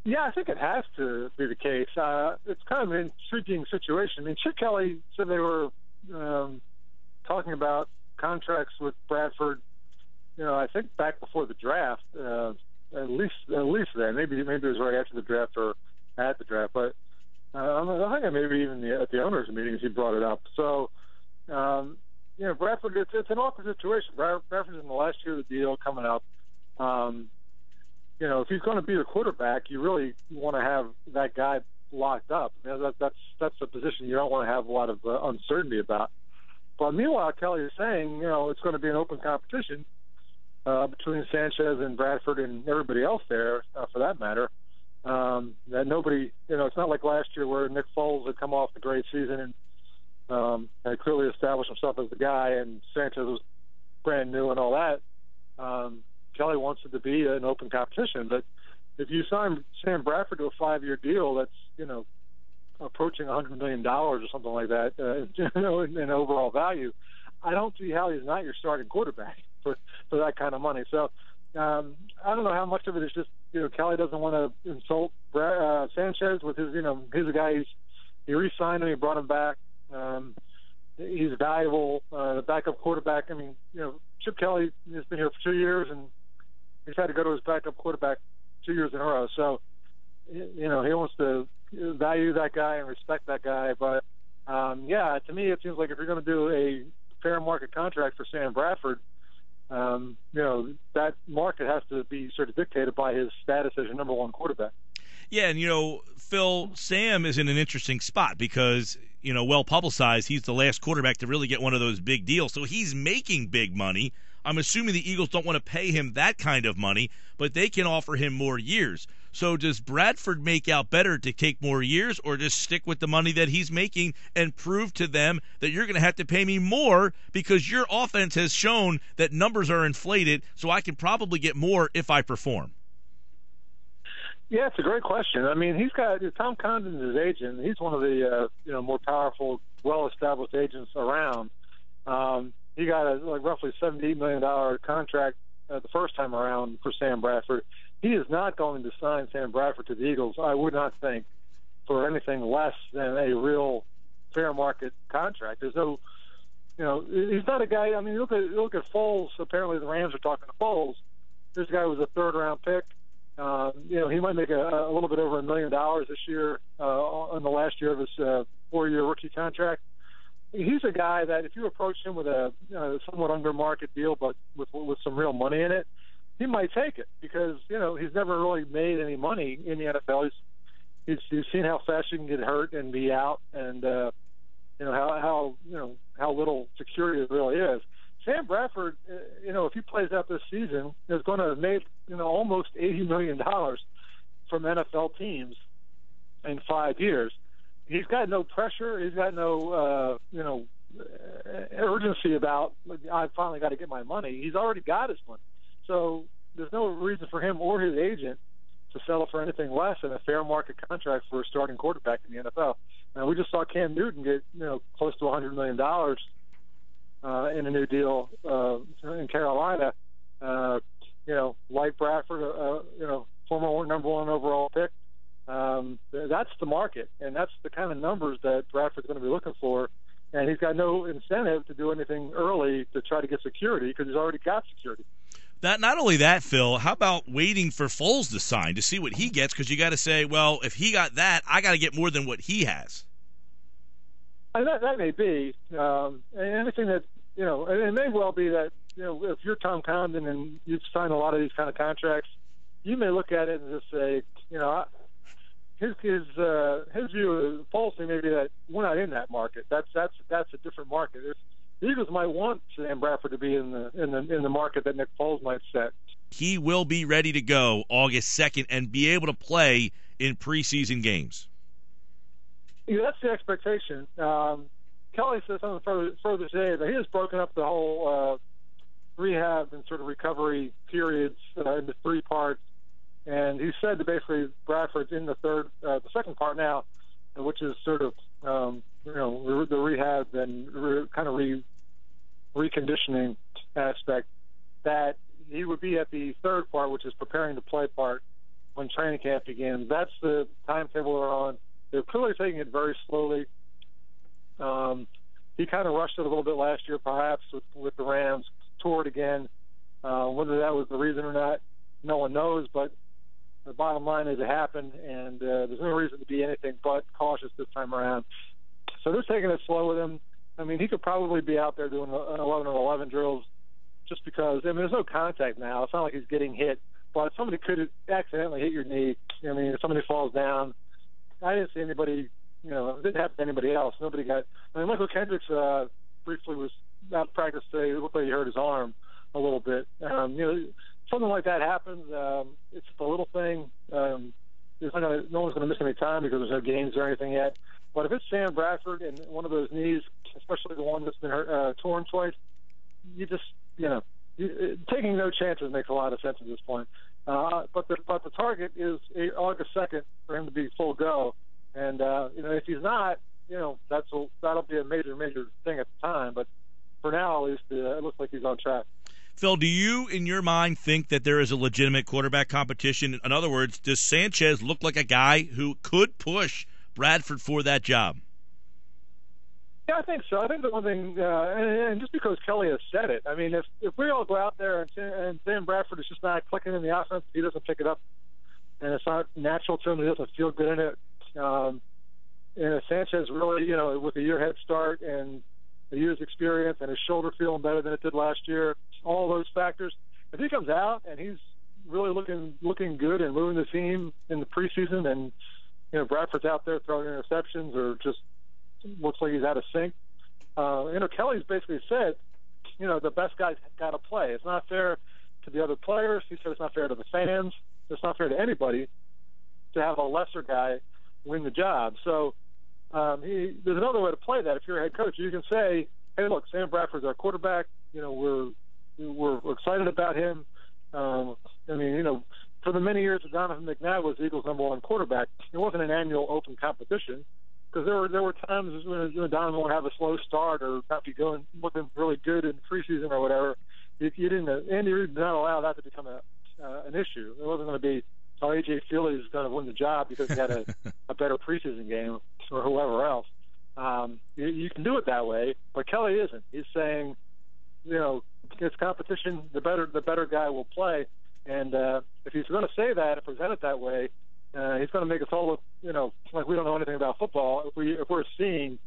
Yeah, I think it has to be the case. It's kind of an intriguing situation. I mean, Chip Kelly said they were talking about contracts with Bradford, I think back before the draft, at least then. Maybe it was right after the draft or at the draft. But I think maybe even at the owners' meetings he brought it up. So, Bradford, it's an awkward situation. Bradford's in the last year of the deal coming up. If he's going to be the quarterback, you really want to have that guy locked up. That's a position you don't want to have a lot of uncertainty about. But meanwhile, Kelly is saying, it's going to be an open competition between Sanchez and Bradford and everybody else there, for that matter. That nobody, it's not like last year where Nick Foles had come off the great season and had clearly established himself as the guy, and Sanchez was brand new and all that. Kelly wants it to be an open competition. But if you sign Sam Bradford to a 5-year deal that's, approaching $100 million or something like that, in overall value, I don't see how he's not your starting quarterback for that kind of money. So I don't know how much of it is just, Kelly doesn't want to insult Sanchez with his, he's a guy, he re-signed him, he brought him back. He's valuable, the backup quarterback. I mean, Chip Kelly has been here for 2 years, and he's had to go to his backup quarterback 2 years in a row. So, he wants to value that guy and respect that guy. But, to me, it seems like if you're going to do a fair market contract for Sam Bradford, that market has to be sort of dictated by his status as your number one quarterback. Yeah, and, Phil, Sam is in an interesting spot because, well publicized, he's the last quarterback to really get one of those big deals. So he's making big money. I'm assuming the Eagles don't want to pay him that kind of money, but they can offer him more years. So does Bradford make out better to take more years or just stick with the money that he's making and prove to them that you're going to have to pay me more because your offense has shown that numbers are inflated, so I can probably get more if I perform? Yeah, it's a great question. I mean, he's got Tom Condon's his agent. He's one of the more powerful, well-established agents around. He got a roughly $78 million contract the first time around for Sam Bradford. He is not going to sign Sam Bradford to the Eagles, I would not think, for anything less than a real fair market contract. There's no, he's not a guy. I mean, look at Foles. Apparently, the Rams are talking to Foles. This guy was a third-round pick. He might make a little bit over $1 million this year on the last year of his 4-year rookie contract. He's a guy that if you approach him with a somewhat under-market deal, but with some real money in it, he might take it because he's never really made any money in the NFL. He's seen how fast you can get hurt and be out, and how little security it really is. Sam Bradford, if he plays out this season, is going to make almost $80 million from NFL teams in 5 years. He's got no pressure. He's got no urgency about I finally got to get my money. He's already got his money, so there's no reason for him or his agent to settle for anything less than a fair market contract for a starting quarterback in the NFL. And we just saw Cam Newton get close to $100 million in a new deal in Carolina. Like Bradford, former number one overall pick. That's the market, and that's the kind of numbers that Bradford's going to be looking for. And he's got no incentive to do anything early to try to get security because he's already got security. Not only that, Phil, how about waiting for Foles to sign to see what he gets? Because you got to say, well, if he got that, I got to get more than what he has. And that may be. And anything that, it may well be that, if you're Tom Condon and you've signed a lot of these kind of contracts, you may look at it and just say, his view of Foles may be that we're not in that market. That's a different market. The Eagles might want Sam Bradford to be in the market that Nick Foles might set. He will be ready to go August 2nd and be able to play in preseason games. Yeah, that's the expectation. Kelly says something further today that he has broken up the whole rehab and sort of recovery periods into 3 parts. And he said that basically Bradford's in the second part now, which is sort of, the rehab and kind of reconditioning aspect, that he would be at the third part, which is preparing to play part, when training camp begins. That's the timetable they're on. They're clearly taking it very slowly. He kind of rushed it a little bit last year, perhaps, with the Rams, tore it again. Whether that was the reason or not, no one knows, but the bottom line is it happened, and there's no reason to be anything but cautious this time around. So they're taking it slow with him. I mean, he could probably be out there doing 11 on 11 drills just because, I mean, there's no contact now. It's not like he's getting hit, but somebody could accidentally hit your knee. I mean, if somebody falls down, I didn't see anybody, it didn't happen to anybody else. Nobody got, Michael Kendricks briefly was out of practice today. It looked like he hurt his arm a little bit. Something like that happens. It's a little thing. No one's going to miss any time because there's no games or anything yet. But if it's Sam Bradford and one of those knees, especially the one that's been torn twice, you just, taking no chances makes a lot of sense at this point. But the target is August 2nd for him to be full go. And, if he's not, that'll be a major, major thing at the time. But for now, at least, it looks like he's on track. Phil, do you, in your mind, think that there is a legitimate quarterback competition? In other words, does Sanchez look like a guy who could push Bradford for that job? Yeah, I think so. I think the one thing, and just because Kelly has said it, I mean, if we all go out there and Sam Bradford is just not clicking in the offense, he doesn't pick it up, and it's not natural to him, he doesn't feel good in it. And if Sanchez really, with a year head start and a year's experience and his shoulder feeling better than it did last year, all those factors, if he comes out and he's really looking good and moving the team in the preseason, and Bradford's out there throwing interceptions or just looks like he's out of sync. Kelly's basically said, the best guy's got to play. It's not fair to the other players. He said it's not fair to the fans. It's not fair to anybody to have a lesser guy win the job. So there's another way to play that. If you're a head coach, you can say, hey, look, Sam Bradford's our quarterback. We're excited about him. For the many years that Donovan McNabb was the Eagles' #1 quarterback, it wasn't an annual open competition because there were times when Donovan would have a slow start or not be looking really good in preseason or whatever. Andy Reid did not allow that to become an issue. It wasn't going to be, A.J. Feely is going to win the job because he had a better preseason game or whoever else. You can do it that way, but Kelly isn't. He's saying, it's competition. The better guy will play. And if he's going to say that and present it that way, he's going to make us all look, like we don't know anything about football. If we're seeing,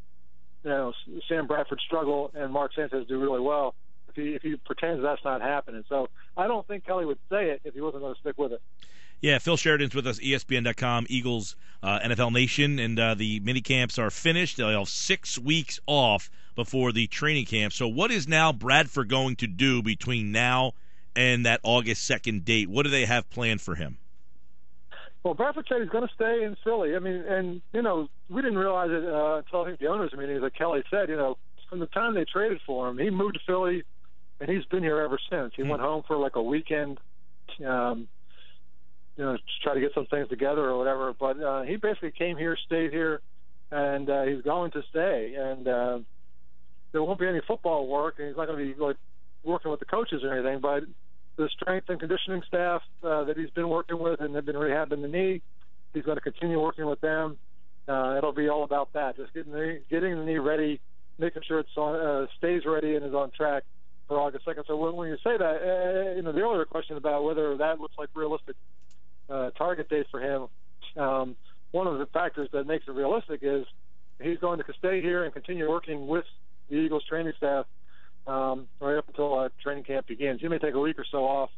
Sam Bradford struggle and Mark Sanchez do really well, if he pretends that's not happening. So I don't think Kelly would say it if he wasn't going to stick with it. Yeah, Phil Sheridan's with us, ESPN.com, Eagles, NFL Nation, and the mini camps are finished. They'll have 6 weeks off before the training camp. So what is now Bradford going to do between now and that August 2nd date? What do they have planned for him? Well, Bradford said he's going to stay in Philly. I mean, and, we didn't realize it until I think the owners' meeting, like Kelly said, from the time they traded for him, he moved to Philly, and he's been here ever since. He went home for like a weekend, to try to get some things together or whatever. But he basically came here, stayed here, and he's going to stay. And there won't be any football work, and he's not going to be like working with the coaches or anything. But the strength and conditioning staff that he's been working with and have been rehabbing the knee, he's going to continue working with them. It'll be all about that, just getting the knee ready, making sure it stays ready and is on track for August 2nd. So when you say that, the earlier question about whether that looks like realistic target date for him, one of the factors that makes it realistic is he's going to stay here and continue working with the Eagles training staff right up until training camp begins. He may take a week or so off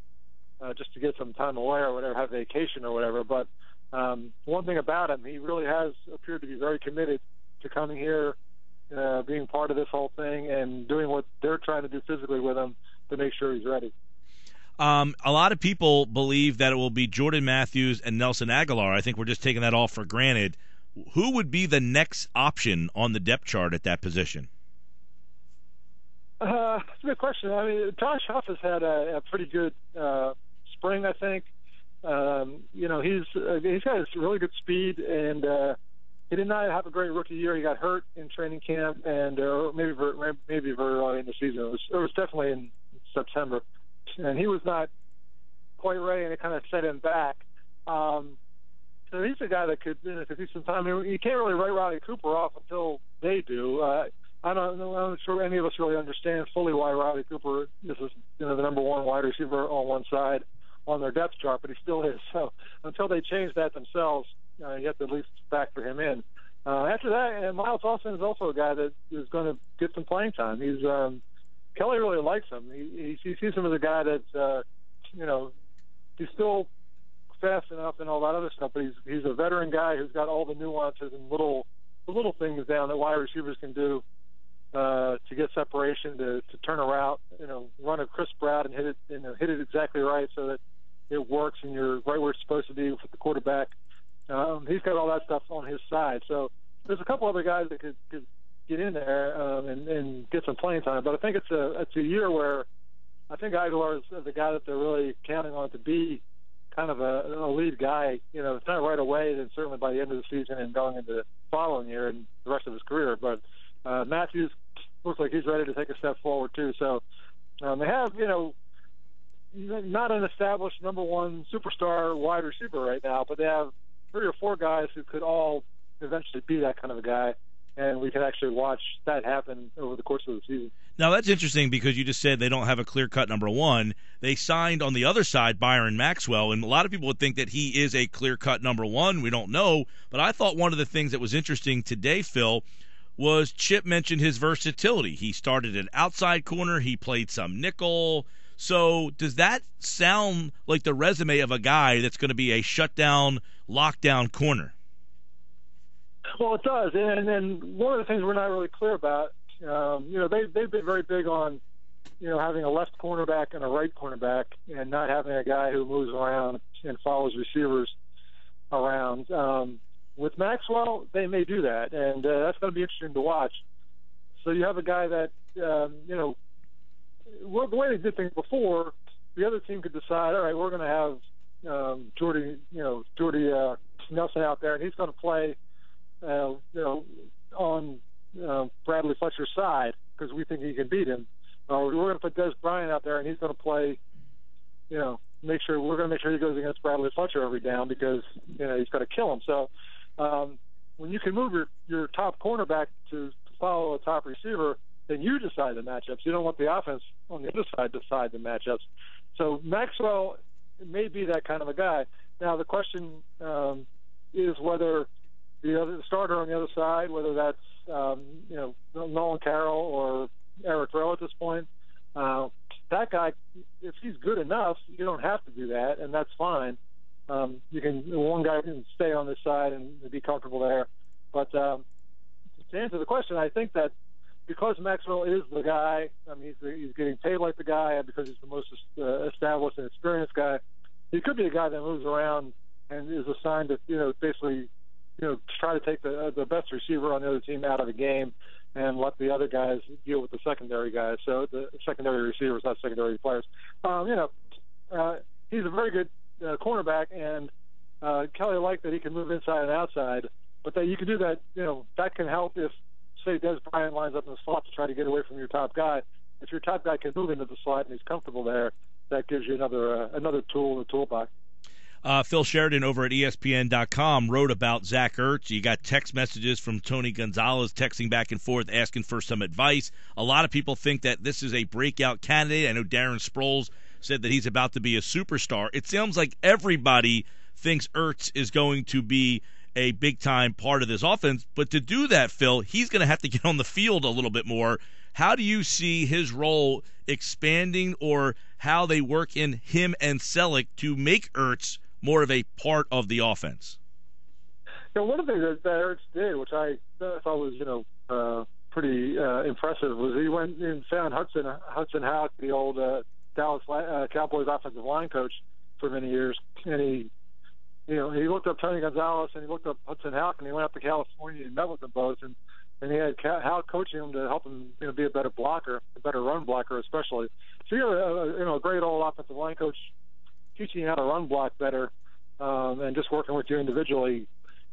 just to get some time away or whatever, have vacation or whatever. But one thing about him, he really has appeared to be very committed to coming here, being part of this whole thing, and doing what they're trying to do physically with him to make sure he's ready. A lot of people believe that it will be Jordan Matthews and Nelson Aguilar. I think we're just taking that all for granted. Who would be the next option on the depth chart at that position? That's a good question. I mean, Josh Huff has had a pretty good spring, I think. He's got really good speed, and he did not have a great rookie year. He got hurt in training camp, and maybe very early in the season. It was definitely in September. And he was not quite ready, and it kind of set him back. So he's a guy that could do some time. I mean, you can't really write Riley Cooper off until they do. I'm not sure any of us really understand fully why Riley Cooper is the number one wide receiver on one side on their depth chart, but he still is. So until they change that themselves, you have to at least factor him in. After that, and Miles Austin is also a guy that is going to get some playing time. He's Kelly really likes him. He sees him as a guy that he's still fast enough and all that other stuff, but he's a veteran guy who's got all the nuances and the little things down that wide receivers can do to get separation, to turn a route, run a crisp route and hit it exactly right so that it works and you're right where it's supposed to be with the quarterback. He's got all that stuff on his side. So there's a couple other guys that could get in there and get some playing time. But I think it's a year where I think Aguilar is the guy that they're really counting on to be kind of a lead guy. It's not right away, then certainly by the end of the season and going into the following year and the rest of his career. But Matthews looks like he's ready to take a step forward too. So they have, not an established number one superstar wide receiver right now, but they have 3 or 4 guys who could all eventually be that kind of a guy, and we can actually watch that happen over the course of the season. Now, that's interesting because you just said they don't have a clear-cut number one. They signed on the other side Byron Maxwell, and a lot of people would think that he is a clear-cut number one. We don't know, but I thought one of the things that was interesting today, Phil, was Chip mentioned his versatility. He started at outside corner. He played some nickel. So does that sound like the resume of a guy that's going to be a shutdown, lockdown corner? Well, it does. And one of the things we're not really clear about, they've been very big on, having a left cornerback and a right cornerback and not having a guy who moves around and follows receivers around. With Maxwell, they may do that, and that's going to be interesting to watch. So you have a guy that, the way they did things before, the other team could decide, all right, we're going to have Jordy Nelson out there, and he's going to play, on Bradley Fletcher's side because we think he can beat him. We're going to put Des Bryant out there, and he's going to play, we're going to make sure he goes against Bradley Fletcher every down because, he's going to kill him. So when you can move your top cornerback to follow a top receiver, then you decide the matchups. You don't let the offense on the other side decide the matchups. So Maxwell may be that kind of a guy. Now the question is whether the starter on the other side, whether that's Nolan Carroll or Eric Rowe at this point, that guy, if he's good enough, you don't have to do that, and that's fine. One guy can stay on this side and be comfortable there. But to answer the question, I think that because Maxwell is the guy, he's getting paid like the guy, and because he's the most established and experienced guy, he could be a guy that moves around and is assigned to, basically, try to take the best receiver on the other team out of the game and let the other guys deal with the secondary guys. So the secondary receivers, not secondary players. He's a very good cornerback, and Kelly liked that he can move inside and outside, but that you can do that, that can help if, say, Des Bryant lines up in the slot to try to get away from your top guy. If your top guy can move into the slot and he's comfortable there, that gives you another tool in the toolbox. Phil Sheridan over at ESPN.com wrote about Zach Ertz. You got text messages from Tony Gonzalez texting back and forth asking for some advice. A lot of people think that this is a breakout candidate. I know Darren Sproles said that he's about to be a superstar. It sounds like everybody thinks Ertz is going to be a big-time part of this offense. But to do that, Phil, he's going to have to get on the field a little bit more. How do you see his role expanding, or how they work in him and Selleck to make Ertz more of a part of the offense? One of the things that Ertz did, which I thought was pretty impressive, was he went and found Hudson Houck, the old Dallas Cowboys offensive line coach for many years, and he looked up Tony Gonzalez and he looked up Hudson Houck, and he went up to California and met with them both, and he had Houck coaching him to help him be a better blocker, a better run blocker especially. So you have a great old offensive line coach teaching you how to run block better, and just working with you individually.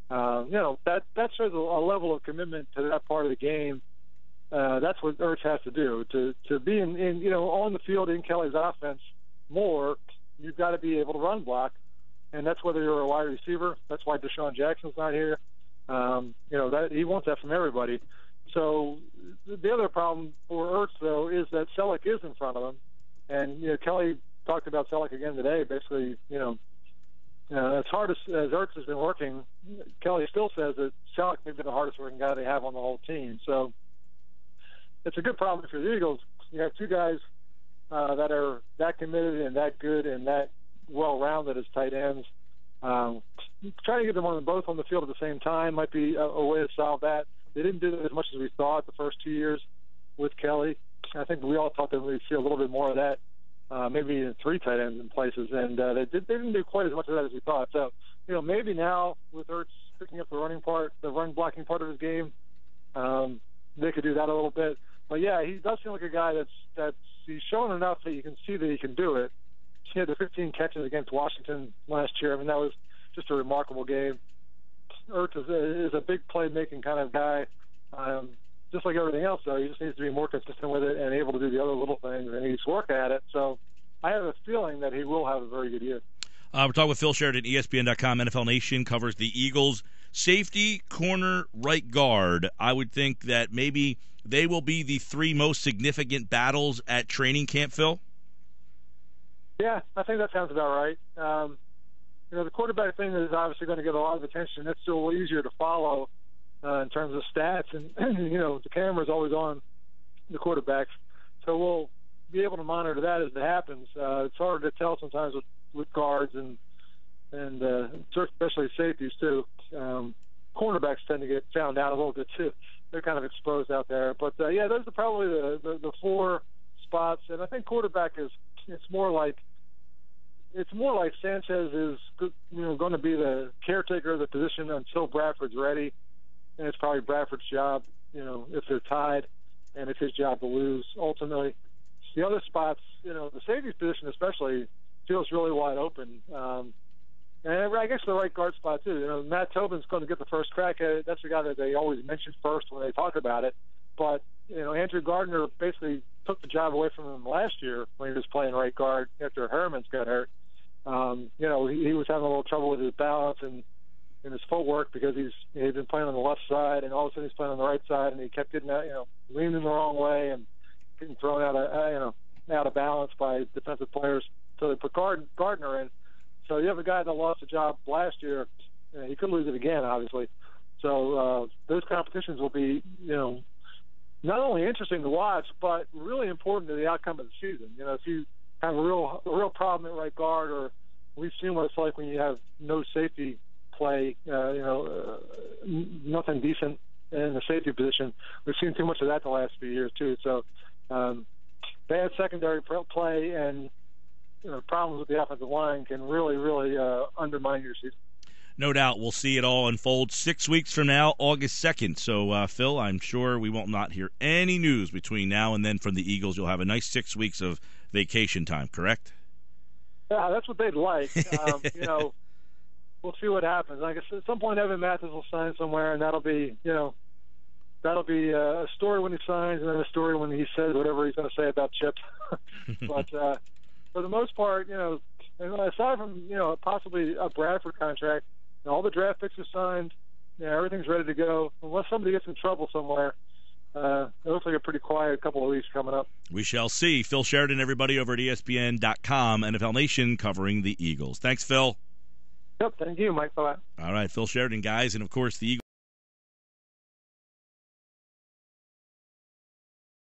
That shows a level of commitment to that part of the game. That's what Ertz has to do to be in on the field in Kelly's offense more. You've got to be able to run block, and that's whether you're a wide receiver. That's why Deshaun Jackson's not here. That he wants that from everybody. So the other problem for Ertz, though, is that Selleck is in front of him. And, Kelly talked about Selleck again today. Basically, as hard as Ertz has been working, Kelly still says that Selleck may be the hardest working guy they have on the whole team. So it's a good problem for the Eagles. You have two guys that are that committed and that good and that well-rounded as tight ends. Trying to get them both on the field at the same time might be a way to solve that. They didn't do it as much as we thought the first 2 years with Kelly. I think we all thought that we'd see a little bit more of that, maybe in three tight ends in places, and they didn't do quite as much of that as we thought. So, maybe now with Ertz picking up the run blocking part of his game, they could do that a little bit. But yeah, he does seem like a guy that's he's shown enough that you can see that he can do it. He had the 15 catches against Washington last year. I mean, that was just a remarkable game. Ertz is a big playmaking kind of guy. Just like everything else, though, he just needs to be more consistent with it and able to do the other little things, and he's working at it. So I have a feeling that he will have a very good year. We're talking with Phil Sheridan, ESPN.com. NFL Nation covers the Eagles. Safety, corner, right guard. I would think that maybe they will be the three most significant battles at training camp, Phil? Yeah, I think that sounds about right. The quarterback thing is obviously going to get a lot of attention. It's still easier to follow in terms of stats, and the camera's always on the quarterbacks, so we'll be able to monitor that as it happens. It's hard to tell sometimes with guards and especially safeties too. Cornerbacks tend to get found out a little bit too. They're kind of exposed out there, but those are probably the four spots. And I think quarterback it's more like Sanchez is going to be the caretaker of the position until Bradford's ready. And it's probably Bradford's job, if they're tied, and it's his job to lose ultimately. The other spots, the safety position especially feels really wide open. And I guess the right guard spot too. Matt Tobin's going to get the first crack at it. That's the guy that they always mention first when they talk about it. But, Andrew Gardner basically took the job away from him last year when he was playing right guard after Herman's got hurt. He was having a little trouble with his balance and his footwork because he'd been playing on the left side, and all of a sudden he's playing on the right side, and he kept getting leaning the wrong way and getting thrown out of balance by defensive players. So they put Gardner in. So you have a guy that lost a job last year. He could lose it again, obviously. So those competitions will be, not only interesting to watch, but really important to the outcome of the season. If you have a real problem at right guard, or we've seen what it's like when you have no safety play, nothing decent in the safety position. We've seen too much of that the last few years too. So bad secondary play and problems with the offensive line can really, really undermine your season. No doubt. We'll see it all unfold 6 weeks from now, August 2nd. So, Phil, I'm sure we will not hear any news between now and then from the Eagles. You'll have a nice 6 weeks of vacation time, correct? Yeah, that's what they'd like. We'll see what happens. I guess at some point Evan Mathis will sign somewhere, and that'll be a story when he signs, and then a story when he says whatever he's going to say about Chip. But for the most part, aside from possibly a Bradford contract, all the draft picks are signed. Everything's ready to go. Unless somebody gets in trouble somewhere, it looks like a pretty quiet couple of weeks coming up. We shall see. Phil Sheridan, everybody over at ESPN.com, NFL Nation covering the Eagles. Thanks, Phil. Yep, thank you, Mike. Bye-bye. All right, Phil Sheridan, guys, and of course the Eagles.